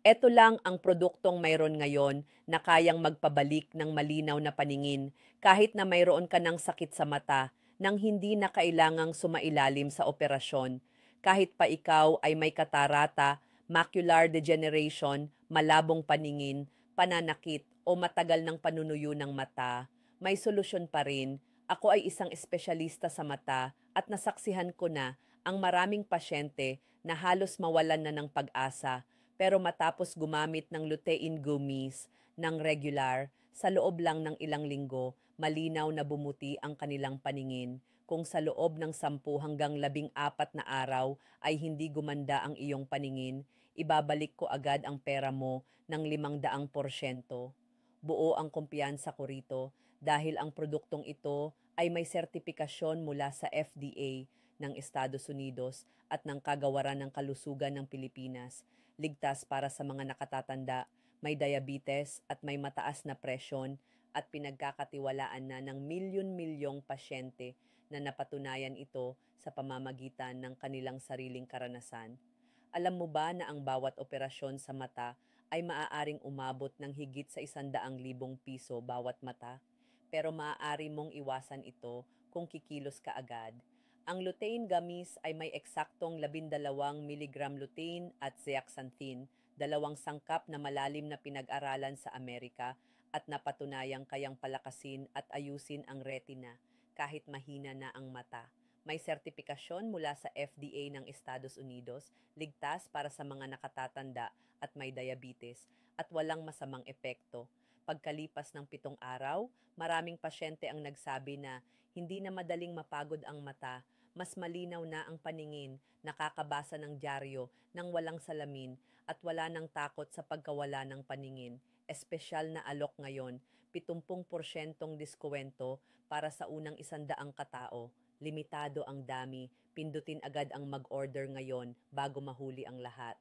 Eto lang ang produktong mayroon ngayon na kayang magpabalik ng malinaw na paningin kahit na mayroon ka ng sakit sa mata nang hindi na kailangang sumailalim sa operasyon. Kahit pa ikaw ay may katarata, macular degeneration, malabong paningin, pananakit o matagal ng panunuyo ng mata, may solusyon pa rin. Ako ay isang espesyalista sa mata at nasaksihan ko na ang maraming pasyente na halos mawalan na ng pag-asa pero matapos gumamit ng lutein gummies ng regular, sa loob lang ng ilang linggo, malinaw na bumuti ang kanilang paningin. Kung sa loob ng 10 hanggang 14 na araw ay hindi gumanda ang iyong paningin, ibabalik ko agad ang pera mo ng 500%. Buo ang kumpiyansa ko rito dahil ang produktong ito ay may sertipikasyon mula sa FDA ng Estados Unidos at ng Kagawaran ng Kalusugan ng Pilipinas. Ligtas para sa mga nakatatanda, may diabetes at may mataas na presyon at pinagkakatiwalaan na ng milyon-milyong pasyente na napatunayan ito sa pamamagitan ng kanilang sariling karanasan. Alam mo ba na ang bawat operasyon sa mata ay maaaring umabot ng higit sa 100,000 piso bawat mata? Pero maaari mong iwasan ito kung kikilos ka agad. Ang lutein gummies ay may eksaktong 12 mg lutein at zeaxanthin, dalawang sangkap na malalim na pinag-aralan sa Amerika at napatunayang kayang palakasin at ayusin ang retina kahit mahina na ang mata. May sertipikasyon mula sa FDA ng Estados Unidos, ligtas para sa mga nakatatanda at may diabetes at walang masamang epekto. Pagkalipas ng 7 araw, maraming pasyente ang nagsabi na hindi na madaling mapagod ang mata, mas malinaw na ang paningin, nakakabasa ng dyaryo nang walang salamin at wala ng takot sa pagkawala ng paningin. Espesyal na alok ngayon, 70% diskwento para sa unang 100 katao. Limitado ang dami, pindutin agad ang mag-order ngayon bago mahuli ang lahat.